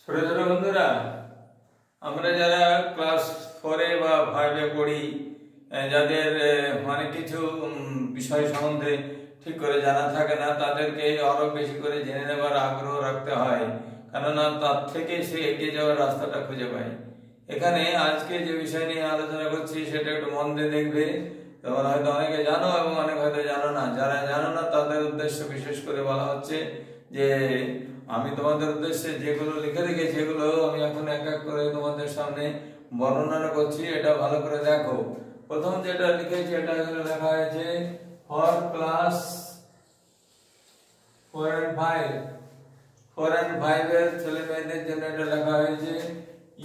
ছোট ছোট বন্ধুরা, আমরা যারা ক্লাস 4 বা 5 পড়ি, যাদের অনেক কিছু বিষয় সম্বন্ধে ঠিক করে জানা থাকে না, তাদেরকে আরো বেশি করে জেনে নেবার আগ্রহ রাখতে হয়, কেননা তার থেকে সে এগিয়ে যাওয়ার রাস্তাটা খুঁজে পায়। এখানে আজকে যে বিষয় নিয়ে আলোচনা করছি সেটা একটু মন দিয়ে দেখবে। তোমরা হয়তো অনেকে জানো এবং অনেক হয়তো জানো না। যারা জানো না তাদের উদ্দেশ্য বিশেষ করে বলা হচ্ছে যে আমি তোমাদের উদ্দেশ্যে যেগুলো লিখে রেখেছি সেগুলো আমি এখন এক এক করে তোমাদের সামনে বর্ণনা করছি। এটা ভালো করে দেখো। প্রথম যেটা লিখেছি এটা হলো লেখা হয়েছে ফর ক্লাস 4 and 5 এর ছেলে মেয়েদের জন্য এটা লেখা হয়েছে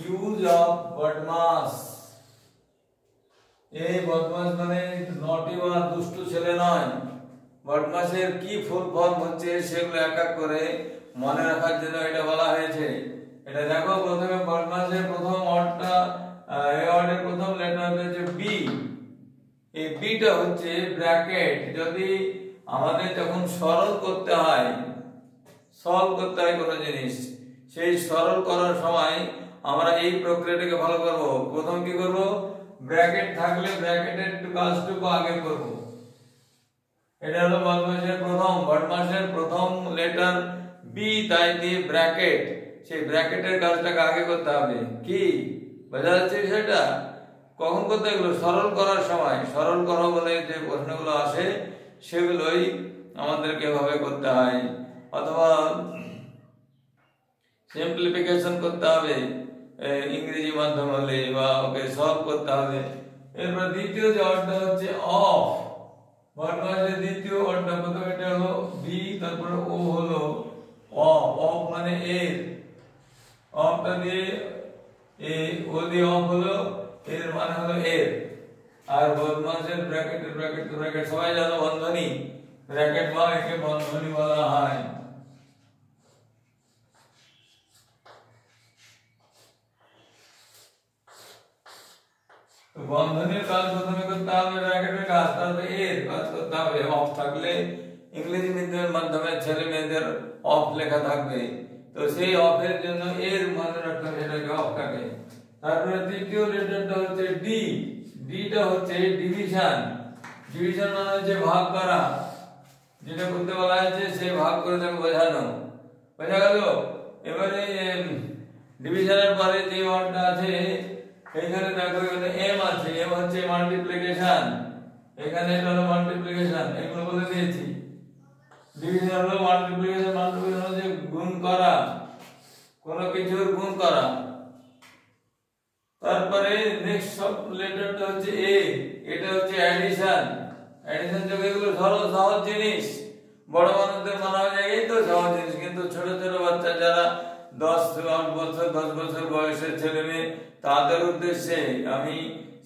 ইউজ অফ বদমাস। এই বদমাস মানে নটি বা দুষ্টু ছেলে নয়। বদমাসের কি ফুল ফর্ম হচ্ছে সেগুলো এক এক করে মনে রাখার জন্য এটা বলা হয়েছে। এটা দেখো, প্রথমে বদমাসের প্রথম ওয়ার্ডটা, এই ওয়ার্ডের প্রথম লেটার হচ্ছে বি। এই বিটা হচ্ছে ব্র্যাকেট। যদি আমাদের যখন সরল করতে হয়, সলভ করতে হয় কোনো জিনিস, সেই সরল করার সময় আমরা এই প্রক্রিয়াটাকে ভালো করব। প্রথম কি করব, ব্র্যাকেট থাকলে ব্র্যাকেটের কাজটুকু আগে করব। এটা হলো বদমাসের প্রথম লেটার বি, তাই দিয়ে ব্র্যাকেট, সেই ব্র্যাকেটের কাজটাকে আগে করতে হবে। কি বোঝা যাচ্ছে সেটা? কখন করতে এগুলো সরল করার সময়, সরল করা বলে যে প্রশ্নগুলো আসে সেগুলোই আমাদেরকে এভাবে করতে হয়। অথবা সিম্পলিফিকেশন করতে হবে ইংরেজি মাধ্যম হলে, বা ওকে সলভ করতে হবে। এরপর দ্বিতীয় যে ওয়ার্ডটা হচ্ছে অফ। বদমাসের দ্বিতীয় ওয়ার্ডটা, প্রথমে এটা হলো বি, তারপরে ও হলো অফ। অফ মানে এর, অফটা দিয়ে ও দিয়ে অফ হলো, এর মানে হলো এর। আর বদমাসের ব্র্যাকেটের ব্র্যাকেট সবাই জানো, বন্ধনী ব্র্যাকেট বা একে বন্ধনী বলা হয়। বন্ধনীর কাজ প্রথমে করতে হবে, ব্র্যাকেটের কাজ, তারপরে এর কাজ করতে হবে। অফ থাকলে ইংরেজি মিডিয়ামের মাধ্যমে ছেলে মেয়েদের অফ লেখা থাকবে, তো সেই অফের জন্য এর মনে রাখতে হবে, এটাকে অফ থাকে। তারপরে তৃতীয় লেটারটা হচ্ছে ডি। ডিটা হচ্ছে ডিভিশন। ডিভিশন মানে হচ্ছে ভাগ করা। যেটা করতে বলা হয়েছে সেই ভাগ করে তাকে বোঝানো। বোঝা গেল? এবারে ডিভিশনের পরে যে ওয়ার্ডটা আছে, এখানে দেখো এখানে এম আছে, এম হচ্ছে মাল্টিপ্লিকেশন। এখানে এটা হলো মাল্টিপ্লিকেশন, এগুলো বলে দিয়েছি। ডিভিশন হলো মাল্টিপ্লিকেশন, মাল্টিপ্লিকেশন হচ্ছে গুণ করা, কোন কিছুর গুণ করা। তারপরে নেক্সট সব লেটারটা হচ্ছে এ, এটা হচ্ছে অ্যাডিশন। অ্যাডিশন যোগ, এগুলো সহজ জিনিস, বড় মানুষদের মানা যায় এই তো সহজ জিনিস, কিন্তু ছোট ছোট বাচ্চা যারা 10 বছর বয়সের ছেলে মেয়ে, তাদের উদ্দেশ্যে আমি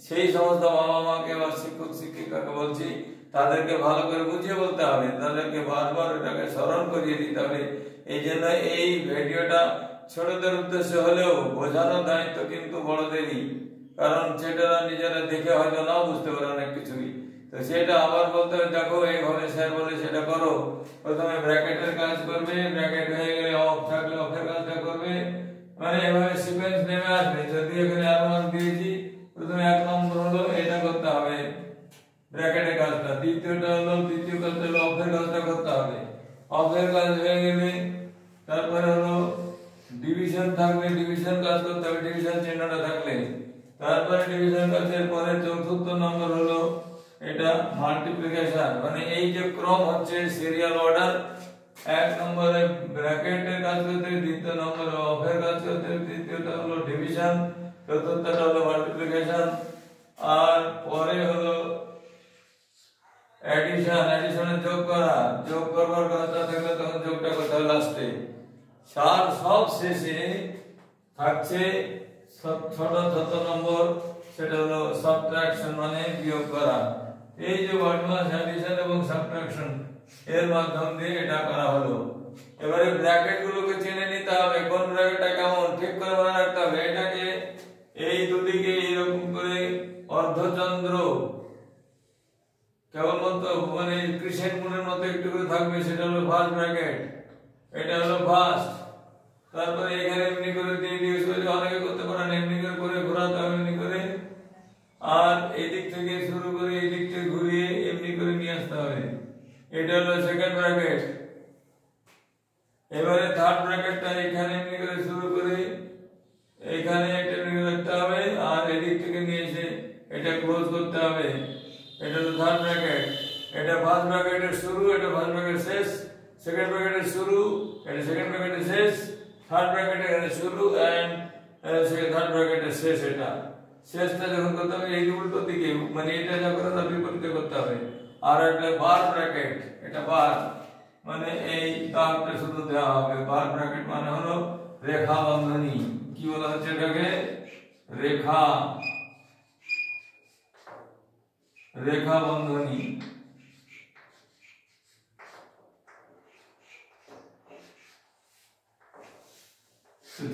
সেই সমস্ত বাবা মাকে বা শিক্ষক শিক্ষিকাকে বলছি, তাদেরকে ভালো করে বুঝিয়ে বলতে হবে, তাদেরকে বারবার এটাকে স্মরণ করিয়ে দিতে হবে। এই জন্য এই ভিডিওটা ছোটদের উদ্দেশ্যে হলেও বোঝানোর দায়িত্ব কিন্তু বড়দেরই, কারণ সেটা নিজেরা দেখে হয়তো না বুঝতে পারে অনেক কিছুই। তো সেটা আবার বলতে হবে, দেখো এইভাবে স্যার বলে সেটা করো। প্রথমে ব্র্যাকেটের কাজ করবে, ব্র্যাকেট হয়ে গেলে অফ থাকলে অফের কাজটা করবে, মানে এভাবে সিকোয়েন্স নেমে আসবে। যদি এখানে আর মান দিয়েছি, প্রথমে 1 নম্বর হলো এটা করতে হবে ব্র্যাকেটের কাজটা, দ্বিতীয়টা হলো দ্বিতীয় কাজটা হলো অফের কাজটা করতে হবে। অফের কাজ হয়ে গেলে তারপরে হলো ডিভিশন থাকবে, ডিভিশন কাজ করতে হবে, ডিভিশন চিহ্নটা থাকলে। তারপরে ডিভিশন কাজের পরে চতুর্থ নম্বর হলো এটা মাল্টিপ্লিকেশন, মানে এই যে ক্রম হচ্ছে সিরিয়াল অর্ডার। 1 নম্বরে ব্র্যাকেটের কাজ করতে, দ্বিতীয় নম্বরে অফের কাজ করতে, তৃতীয়টা হলো ডিভিশন, চতুর্থটা হলো মাল্টিপ্লিকেশন, আর পরে হলো অ্যাডিশন। অ্যাডিশনের যোগ করা, যোগ করবার কাজটা থাকলে তখন যোগটা করতে হবে লাস্টে। সব শেষে থাকছে ছোট নম্বর, সেটা হলো সাবট্রাকশন, মানে বিয়োগ করা। এই যে বদমাস, অ্যাডিশন এবং সাবট্রাকশন, এর মাধ্যম দিয়ে এটা করা হলো। এবারে ব্র্যাকেট গুলোকে চিনে নিতে হবে, কোন ব্র্যাকেটটা কেমন ঠিক করে মনে রাখতে হবে। এটাকে এই দুদিকে এইরকম করে অর্ধচন্দ্র, কেবলমাত্র মানে ক্রিসেন্ট মুনের মতো একটু করে থাকবে, সেটা হলো ফার্স্ট ব্র্যাকেট, এটা হলো ফার্স্ট। তারপরে এখানে এমনি করে থার্ড ব্র্যাকেটটা এখানে এমনি করে শুরু করে এখানে এটা নিয়ে রাখতে হবে, আর এদিক থেকে নিয়ে এসে এটা ক্লোজ করতে হবে। এটা তো থার্ড ব্র্যাকেট, এটা ফার্স্ট ব্র্যাকেটের শুরু, এটা ফার্স্ট ব্র্যাকেটের শেষ, সেকেন্ড ব্র্যাকেটের শুরু, এটা সেকেন্ড ব্র্যাকেটের শেষ, থার্ড ব্র্যাকেটের এখানে শুরু এন্ড থার্ড ব্র্যাকেটের শেষ। এটা শেষটা যখন করতে হবে এই উল্টো দিকে, মানে এটা যা করে তার বিপরীতে করতে হবে। আর একটা বার ব্র্যাকেট, এটা বার মানে এই দাগটা শুধু দেওয়া হবে। বার ব্র্যাকেট মানে হলো রেখা বন্ধনী। কি বলা হচ্ছে এটাকে? রেখা, রেখা বন্ধনী।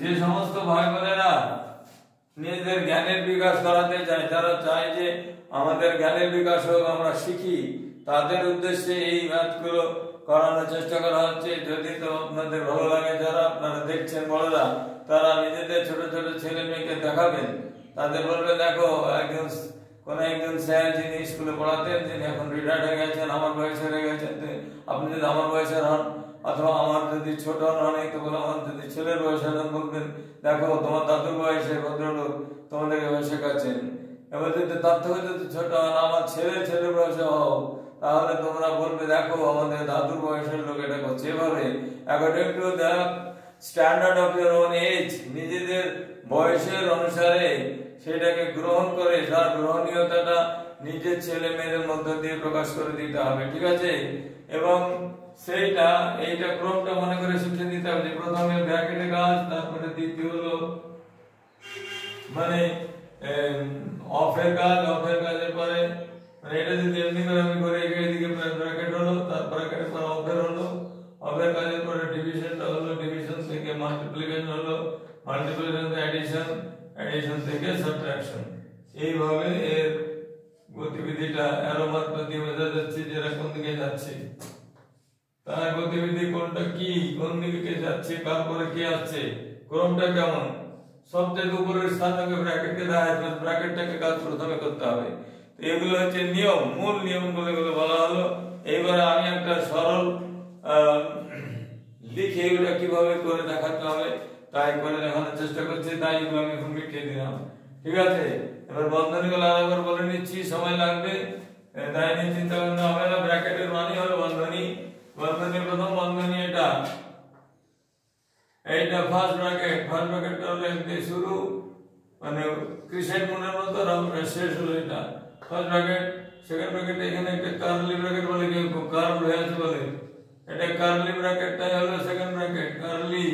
যে সমস্ত ভাই বোনেরা নিজেদের জ্ঞানের বিকাশ করাতে চায়, যারা চায় যে আমাদের জ্ঞানের বিকাশ হোক, আমরা শিখি, তাদের উদ্দেশ্যে এই ম্যাথগুলো করানোর চেষ্টা করা হচ্ছে। যদি তো আপনাদের ভালো লাগে, যারা আপনারা দেখছেন বড়রা, তারা নিজেদের ছোট ছোট ছেলে মেয়েকে দেখাবেন, তাদের বলবে দেখো একজন স্যার যিনি স্কুলে পড়াতেন, যিনি এখন রিটায়ার্ড হয়ে গেছেন, আমার বয়সের হয়ে গেছেন, আপনি যদি আমার বয়সের হন অথবা আমার যদি ছোট হন, তো বলে আমার যদি ছেলের বয়সের হন, বলবেন দেখো তোমার দাদুর বয়সের ভদ্রলোক তোমাদেরকে শেখাচ্ছেন। এবার যদি তার থেকে যদি ছোট হন, আমার ছেলের বয়সে হও, তাহলে তোমরা বলবে দেখো আমাদের দাদুর বয়সের লোক এটা করছে। এভাবে according to the standard of your own age, নিজেদের বয়সের অনুসারে সেটাকে গ্রহণ করে তার গ্রহণীয়তাটা নিজের ছেলে মেয়েদের মধ্য দিয়ে প্রকাশ করে দিতে হবে, ঠিক আছে? এবং সেইটা এইটা ক্রমটা মনে করে শিখে দিতে হবে। প্রথমে ব্র্যাকেটে কাজ, তারপরে দ্বিতীয় হলো মানে অফের কাজের পরে মানে এটা যদি এমনি করে আমি করে এদিকে ব্র্যাকেট হলো, তারপরে অফের হলো, অফের কাজের পরে ডিভিশনটা হলো, ডিভিশন থেকে মাল্টিপ্লিকেশন হলো, মাল্টিপ্লিকেশন থেকে অ্যাডিশন, অ্যাডিশন থেকে সাবট্রাকশন। এইভাবে এর গতিবিধিটা অ্যারো মার্কটা দিয়ে বোঝা যাচ্ছে যে এরা কোন দিকে যাচ্ছে, তার গতিবিধি কোনটা কি, কোন দিকে যাচ্ছে, তারপরে কি আসছে, ক্রমটা কেমন। সবচেয়ে উপরের স্থানকে ব্র্যাকেটকে দেওয়া হয়, ব্র্যাকেটটাকে কাজ প্রথমে করতে হবে। এগুলো হচ্ছে নিয়ম, মূল নিয়মগুলো বলা হলো। এইবারে আমি একটা সরল লিখে এগুলো কিভাবে করে দেখাতে হবে তাই করে দেখানোর চেষ্টা করছি, তাই এগুলো আমি এখন মিটিয়ে দিলাম, ঠিক আছে? এবার বন্ধনীগুলো আরেকবার বলে নিচ্ছি, সময় লাগবে, তাই নিয়ে চিন্তা করতে হবে না। ব্র্যাকেটের মানে হলো বন্ধনী, বন্ধনীর প্রথম বন্ধনী এটা, এইটা ফার্স্ট ব্র্যাকেট, ফার্স্ট ব্র্যাকেটটা হলো এমনি শুরু মানে ক্রিসেন্ট মুনের মতো, শেষ হলো এটা ফার্স্ট ব্র্যাকেট। সেকেন্ড ব্র্যাকেট এখানে একটা কার্লি ব্র্যাকেট বলে, কেউ কার্ল হয়ে আছে বলে, এটা কার্লি ব্র্যাকেটটাই হলো সেকেন্ড ব্র্যাকেট, কার্লি।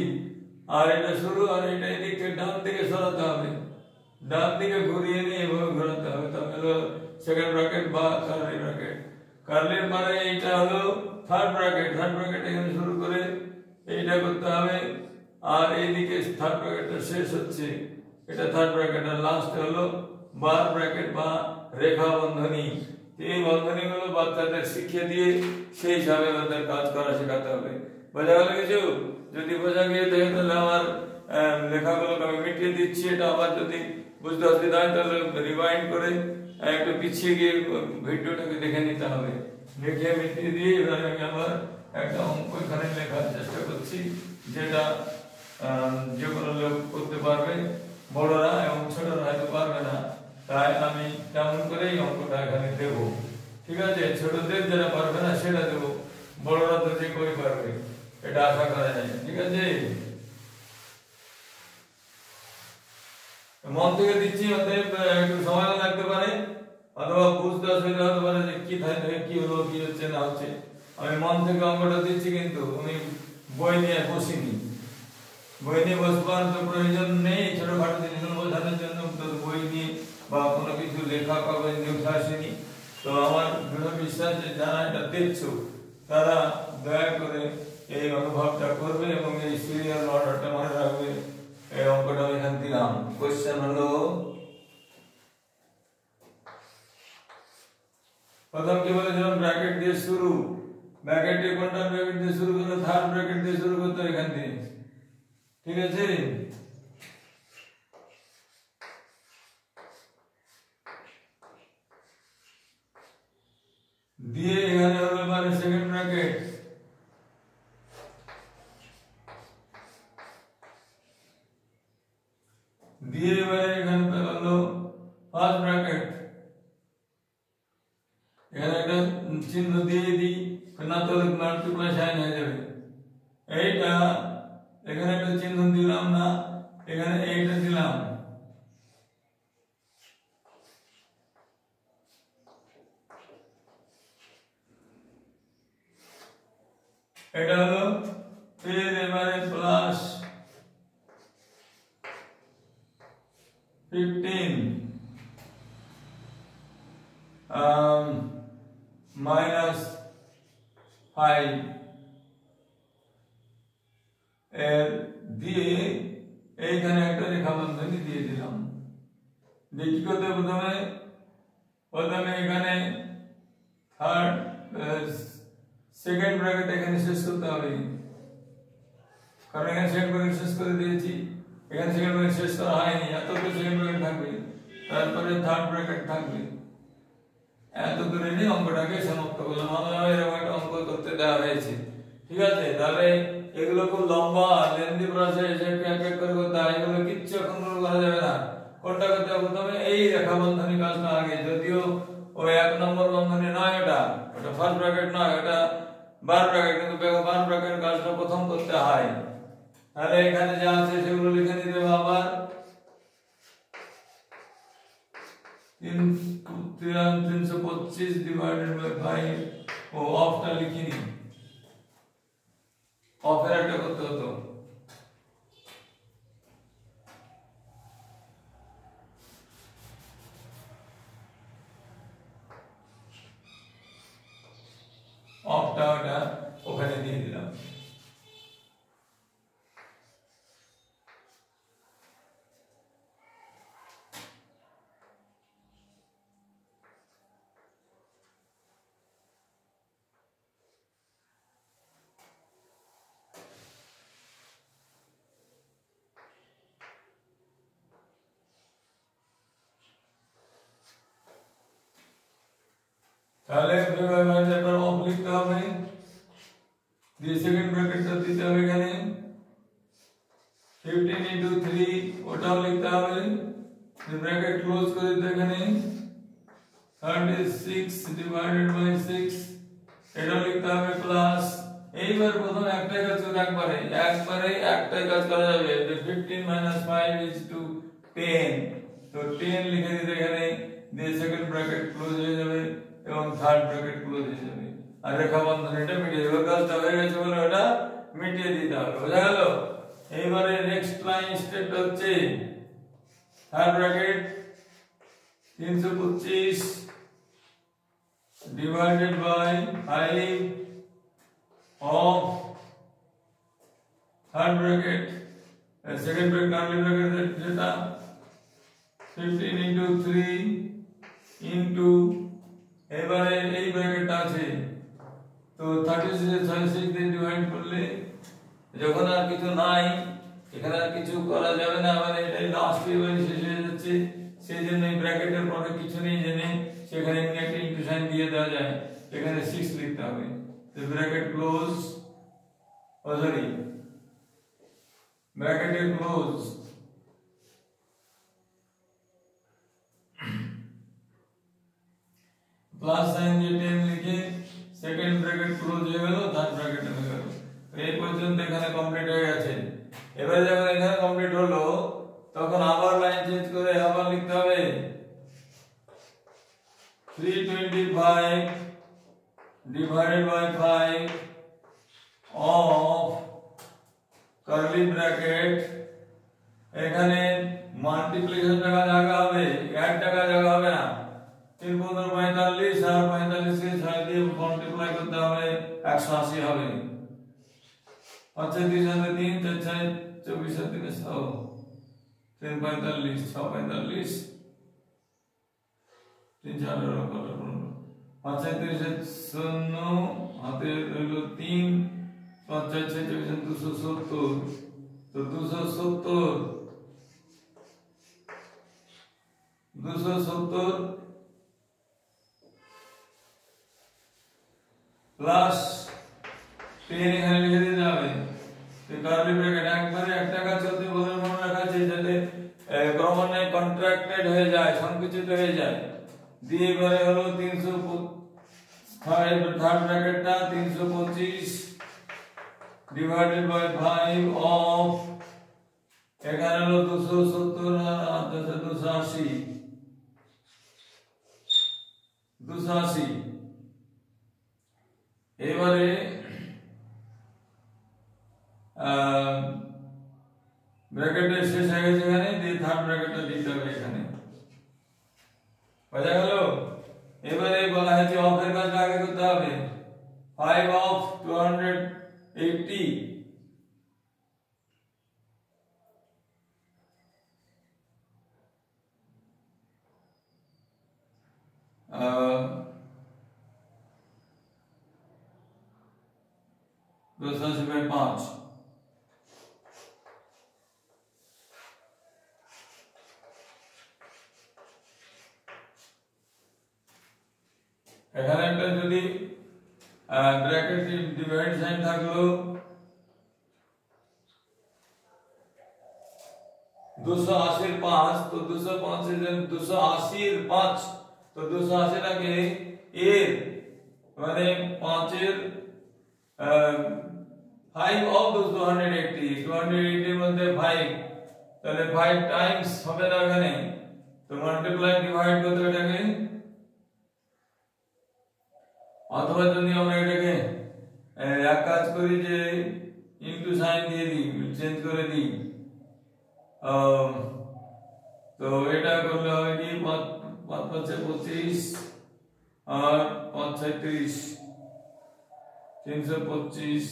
আর এটা শুরু, আর এটা এদিক থেকে ডান দিকে সরাতে হবে, ডান দিকে ঘুরিয়ে নিয়ে এভাবে ঘোরাতে হবে, তাহলে হলো সেকেন্ড ব্র্যাকেট বা কার্লি ব্র্যাকেট। কার্লির পরে এইটা হলো থার্ড ব্র্যাকেট, থার্ড ব্র্যাকেট এখানে শুরু করে এইটা করতে হবে, আর এইদিকে থার্ড ব্র্যাকেটটা শেষ হচ্ছে, এটা থার্ড ব্র্যাকেট। আর লাস্ট হলো বার ব্র্যাকেট বা রেখা বন্ধনী। এই বন্ধনীগুলো বাচ্চাদের শিখিয়ে দিয়ে সেই হিসাবে ওদের কাজ করা শেখাতে হবে। বোঝা গেল কিছু? যদি বোঝা গিয়ে থাকে তাহলে আমার লেখাগুলোকে আমি মিটিয়ে দিচ্ছি। এটা আবার যদি বুঝতে অসুবিধা হয় তাহলে রিভাইন্ড করে একটু পিছিয়ে গিয়ে ভিডিওটাকে দেখে নিতে হবে। দেখে মিটিয়ে দিয়ে এবারে আমি আবার একটা অঙ্ক এখানে লেখার চেষ্টা করছি, যেটা যে কোনো লোক করতে পারবে, বড়রা এবং ছোটরা হয়তো পারবে না, তাই আমি তেমন করেই অঙ্কটা এখানে দেব, ঠিক আছে? ছোটদের যারা পারবে না সেটা দেবো, বড়রা তো যে করে পারবে এটা আশা করা যায়, ঠিক আছে? মন থেকে দিচ্ছি, অতএব একটু সময় লাগতে পারে অথবা বুঝতে অসুবিধা হতে পারে যে কি থাকে, কি হলো, কি হচ্ছে না হচ্ছে। আমি মন থেকে অঙ্কটা দিচ্ছি, কিন্তু আমি বই নিয়ে বসিনি, বই নিয়ে বসবার তো প্রয়োজন নেই। ছোটখাটো জিনিসগুলো বোঝানোর জন্য তো বই নিয়ে বা কোনো কিছু লেখা কাগজ নিয়ে উঠে আসেনি। তো আমার দৃঢ় বিশ্বাস যে যারা এটা দেখছো তারা দয়া করে এই অনুভবটা করবে এবং এই সিরিয়াল অর্ডারটা মনে রাখবে। এই অঙ্কটা আমি এখানে দিলাম। কোশ্চেন হলো, প্রথম কি বলেছিলাম? ব্র্যাকেট দিয়ে শুরু, ব্র্যাকেট দিয়ে কোনটা ব্র্যাকেট দিয়ে শুরু করতে? থার্ড ব্র্যাকেট দিয়ে শুরু করতে এখান দিয়ে, ঠিক আছে? দিয়ে এখানে হলো এবারে সেকেন্ড ব্র্যাকেট, দিয়ে এবারে এখানে হলো ফার্স্ট ব্র্যাকেট, এখানে একটা চিহ্ন দিয়ে দিই, না তো মাল্টিপ্লাই সাইন হয়ে যাবে। এইটা এখানে একটা চিহ্ন দিলাম না, এখানে এইটা দিলাম, এটা হলো ফির এবারে প্লাস 15 মাইনাস 5 এর দিয়ে এইখানে একটা রেখা বন্ধনী দিয়ে দিলাম। দেখি করতে প্রথমে এখানে থার্ড সেকেন্ড ব্র্যাকেট এখানে শেষ করতে হবে, কারণ এখানে সেকেন্ড ব্র্যাকেট শেষ করে দিয়েছি, এখানে সেকেন্ড ব্র্যাকেট শেষ করা হয়নি, এত তো সেকেন্ড ব্র্যাকেট থাকবে, তারপরে থার্ড ব্র্যাকেট থাকবে। এত করে নিয়ে অঙ্কটাকে সমাপ্ত করলাম। আমরা এরকম একটা অঙ্ক করতে দেওয়া হয়েছে, ঠিক আছে? তাহলে এগুলো খুব লম্বা লেন্দি প্রসেস, এক এক করে করতে হয়, এগুলো কিচ্ছু এখন করা যাবে না। কোনটা করতে হবে? প্রথমে এই রেখা বন্ধনী কাজটা আগে, যদিও ওই 1 নম্বর বন্ধনী নয়, ওটা ফার্স্ট ব্র্যাকেট নয়, ওটা বার ব্র্যাকেট, কিন্তু বার ব্র্যাকেট কাজটা প্রথম করতে হয়। তাহলে এখানে যা আছে সেগুলো লিখে নিতে হবে। আবার 325 ডিভাইডেড বাই 5, ও অফটা লিখিনি, অফের একটা করতে হতো। অফটা ওটা ওখানে দিয়ে দিলাম। তাহলে এবার অফ লিখতে হবে, দিয়ে সেকেন্ড ব্র্যাকেটটা দিতে হবে এখানে 15 into 3, ওটাও লিখতে হবে, ব্র্যাকেট ক্লোজ করে দিতে এখানে 36 ডিভাইডেড বাই 6, এটাও লিখতে হবে প্লাস। এইবার প্রথমে একটাই কাজ করে একবারে একটাই কাজ করা যাবে, 15 minus 5 is to 10, তো 10 লিখে দিতে এখানে, দিয়ে সেকেন্ড ব্র্যাকেট ক্লোজ হয়ে যাবে এবং থার্ড ব্র্যাকেট ক্লোজ হয়ে যাবে, আর রেখা বন্ধনীটা মিটিয়ে দেবে। কাজটা হয়ে গেছে বলে ওটা মিটিয়ে দিতে হবে, বোঝা গেল? এইবারে নেক্সট লাইন স্টেপটা হচ্ছে third bracket 325 divided by 5 of third bracket, second bracket curly bracket যেটা 15 into 3 into, এবারে এই ব্র্যাকেটটা আছে, তো 36 দিয়ে ডিভাইড করলে যখন আর কিছু নাই, এখানে আর কিছু করা যাবে না, মানে এটাই লাস্ট এবারে শেষ হয়ে যাচ্ছে, সেই জন্য এই ব্র্যাকেটের পরে কিছু নেই জেনে সেখানে একটা ইনটু সাইন দিয়ে দেওয়া যায়, এখানে 6 লিখতে হবে। তো ব্র্যাকেট ক্লোজ, সরি ব্র্যাকেটের ক্লোজ, প্লাস সাইন দিয়ে 10 লিখে সেকেন্ড ব্র্যাকেট ক্লোজ হয়ে গেল, থার্ড ব্র্যাকেট হয়ে গেল। এই পর্যন্ত এখানে কমপ্লিট হয়ে গেছে। এবারে যখন এখানে কমপ্লিট হলো তখন আবার লাইন চেঞ্জ করে আবার লিখতে হবে 325 divided by 5 of curly bracket, এখানে মাল্টিপ্লিকেশন টাকা জায়গা হবে, এক টাকা জায়গা হবে না, 3 15 45, আর 45 কে 6 দিয়ে মাল্টিপ্লাই করতে হবে, 180 হবে। আচ্ছা 3 সাথে 3, 4 6 24 সাথে 100, 3 45, 6 45, 3 4 কত 35 শূন্য হাতে রইল 3, 5 4 6 270, তো 270 প্লাস 10 এখানে লিখে দিতে হবে। তো কার্লি ব্র্যাকেট একবারে একটা কাজ করতে বলে মনে রাখা আছে, যাতে হয়ে যায়। দিয়ে এবারে হলো 305 থার্ড ব্র্যাকেটটা 325 ডিভাইডেড বাই 5 অফ এখানে হলো 270 আর 280 এবারে ব্র্যাকেটটা শেষ হয়ে গেছে এখানে, দিয়ে থার্ড ব্র্যাকেটটা দিতে হবে এখানে, বোঝা গেল। এবারে বলা হয়েছে অফের কাজটা আগে করতে হবে। 5 অফ 280 280/5 এখানে একটা যদি ব্র্যাকেট ডিভাইড সাইন থাকলো 280/5, তো 280/5 তো 280টাকে এর মানে 5 এর 5 অফ 280 এর মধ্যে 5, তাহলে 5 টাইমস হবে না এখানে, তো মাল্টিপ্লাই ডিভাইড করতে এটাকে, অথবা যদি আমরা এটাকে এক কাজ করি যে ইনটু সাইন দিয়ে দিই, চেঞ্জ করে দিই, তো এটা করলে হবে কি 5 5 25 আর 5 36 325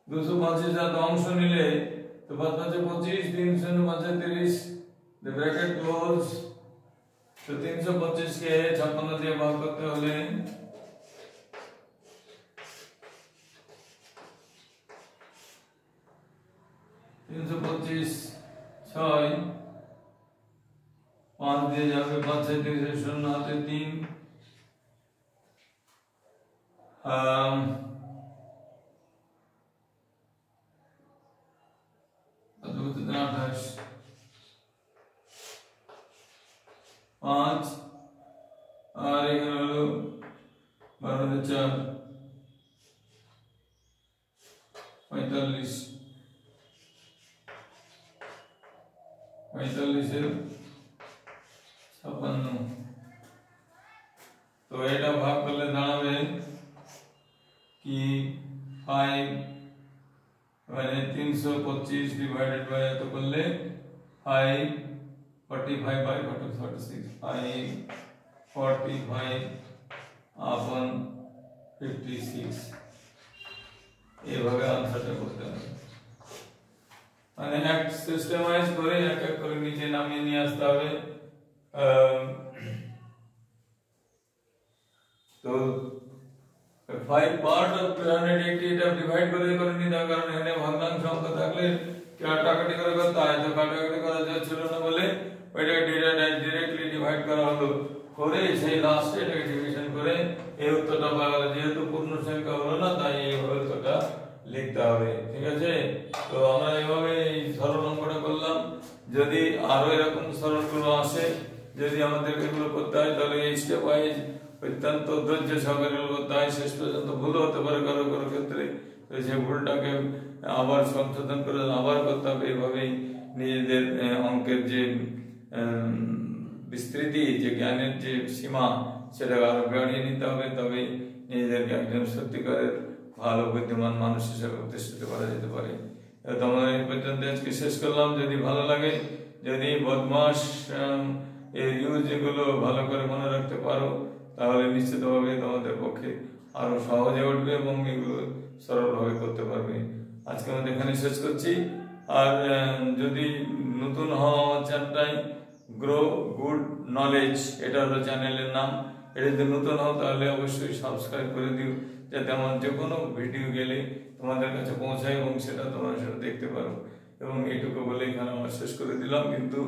225 এর অংশ নিলে তো 5 5 25 3 0 5 30 the bracket close, তো 325 কে 56 দিয়ে ভাগ করতে হলে 325 6 5 দিয়ে যাবে 5 36 0 হাতে 3 28 5 আর এখানে হলো 12 4 45 এর 56, তো এটা ভাগ করলে দাঁড়াবে কি 5 মানে 325 ডিভাইডেড বাই এত করলে 5 45 বাই 46 5 45 আপন 56, এইভাবে আনসারটা করতে হবে। মানে এক সিস্টেমাইজ করে এক এক করে নিচে নামিয়ে নিয়ে আসতে হবে। তো 5 পার্ট অফ 280 এটা ডিভাইড করে নিতে হবে, কারণ এখানে ভগ্নাংশ অঙ্ক থাকলে কাটাকাটি করে করতে হয়, তো কাটাকাটি করা যাচ্ছিল না বলে ওইটাকে ডিরেক্টলি ডিভাইড করা হলো, করে সেই লাস্টে এটাকে ডিভিশন করে এই উত্তরটা পাওয়া গেল। যেহেতু পূর্ণ সংখ্যা হলো না তাই এইভাবে উত্তরটা লিখতে হবে, ঠিক আছে। তো আমরা এইভাবে এই সরল অঙ্কটা করলাম। যদি আরো এরকম সরলগুলো আসে, যদি আমাদের এগুলো করতে হয়, তাহলে এই স্টেপ ওয়াইজ অত্যন্ত ধৈর্য সহকারে করতে হয়, শেষ পর্যন্ত ভুল হতে পারে কারো কারো ক্ষেত্রে, তো সেই ভুলটাকে আবার সংশোধন করে আবার করতে হবে। এইভাবেই নিজেদের অঙ্কের যে বিস্তৃতি, যে জ্ঞানের যে সীমা, সেটাকে আরো বাড়িয়ে নিতে হবে, তবে নিজেদেরকে একজন সত্যিকারের ভালো বুদ্ধিমান মানুষ হিসেবে প্রতিষ্ঠিত করা যেতে পারে। তোমরা এই পর্যন্ত আজকে শেষ করলাম। যদি ভালো লাগে, যদি বদমাস এর ইউজ এগুলো ভালো করে মনে রাখতে পারো, তাহলে নিশ্চিতভাবে তোমাদের পক্ষে আরো সহজে উঠবে এবং এগুলো সরলভাবে করতে পারবে। আজকে আমরা এখানে শেষ করছি। আর যদি নতুন হও আমার চ্যানেলটাই গ্রো গুড নলেজ, এটা হলো চ্যানেলের নাম। এটা যদি নতুন হও তাহলে অবশ্যই সাবস্ক্রাইব করে দিও, যাতে আমার যে কোনো ভিডিও গেলে তোমাদের কাছে পৌঁছায় এবং সেটা তোমরা সেটা দেখতে পারো। এবং এইটুকু বলে এখানে আমার শেষ করে দিলাম। কিন্তু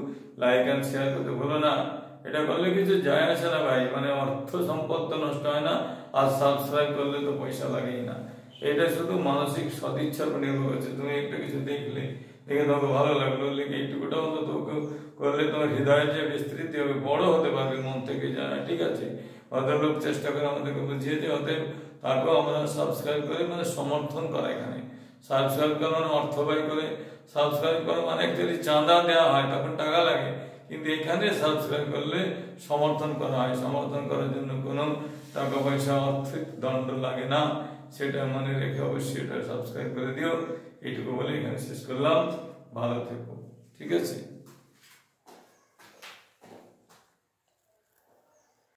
লাইক অ্যান্ড শেয়ার করতে ভুলো না। এটা করলে কিছু যায় আসে না ভাই, মানে অর্থ সম্পদ তো নষ্ট হয় না, আর সাবস্ক্রাইব করলে তো পয়সা লাগেই না। এটা শুধু মানসিক সদিচ্ছার উপর নির্ভর করছে। তুমি একটা কিছু দেখলে, দেখে তোমাকে ভালো লাগলো, লিখে এইটুকুটা অন্তত করলে তোমার হৃদয়ের যে বিস্তৃতি হবে, বড় হতে পারবে মন থেকে জানা। ঠিক আছে, ভদ্রলোক চেষ্টা করে আমাদেরকে বুঝিয়েছে, অতএব তারপর আমরা সাবস্ক্রাইব করে মানে সমর্থন করা। এখানে সাবস্ক্রাইব করা মানে অর্থ ব্যয় করে, সাবস্ক্রাইব করা মানে যদি চাঁদা দেওয়া হয় তখন টাকা লাগে, কিন্তু এখানে সাবস্ক্রাইব করলে সমর্থন করা হয়। সমর্থন করার জন্য কোনো টাকা পয়সা আর্থিক দণ্ড লাগে না, সেটা মনে রেখে অবশ্যই এটা সাবস্ক্রাইব করে দিও। এইটুকু বলে এখানে শেষ করলাম। ভালো থেকো, ঠিক আছে।